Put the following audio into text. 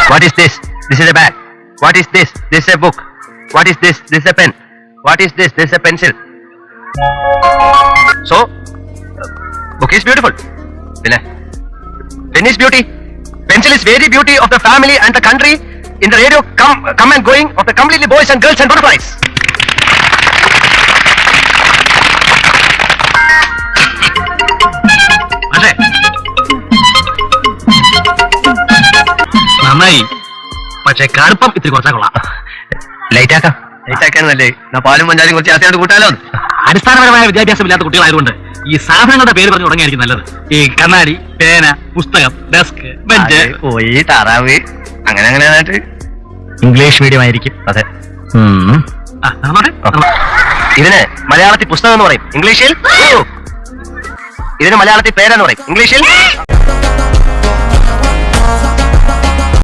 What is this? This is a bag. What is this? This is a book. What is this? This is a pen. What is this? This is a pencil. So, book is beautiful. Pen is beauty. Pencil is very beauty of the family and the country. In the radio, come and going of the completely boys and girls and butterflies. നന്നായി, പക്ഷെ കടുപ്പം ഇത്തിരി കുറച്ചാ കൊള്ളാം. Light ആക്കാനല്ലേ? പാലും പഞ്ചാരും കുറച്ച് ജാസ്തിയായിട്ട് കൂട്ടാലോ. അടിസ്ഥാനപരമായ വിദ്യാഭ്യാസമില്ലാത്ത കുട്ടികളായതുകൊണ്ട് ഈ സാധനങ്ങളുടെ പേര് പറഞ്ഞു തുടങ്ങിയായിരിക്കും നല്ലത്. ഈ കണ്ണാടി, പേന, പുസ്തകം, ഡെസ്ക്, ബെഞ്ച്. പോയി താറാവ് അങ്ങനെ ഇംഗ്ലീഷ് മീഡിയം ആയിരിക്കും. അതെ. ഇതിന് മലയാളത്തിൽ പുസ്തകം എന്ന് പറയും, ഇംഗ്ലീഷിൽ ഇതിന് മലയാളത്തിൽ പേരെന്ന് പറയും, ഇംഗ്ലീഷിൽ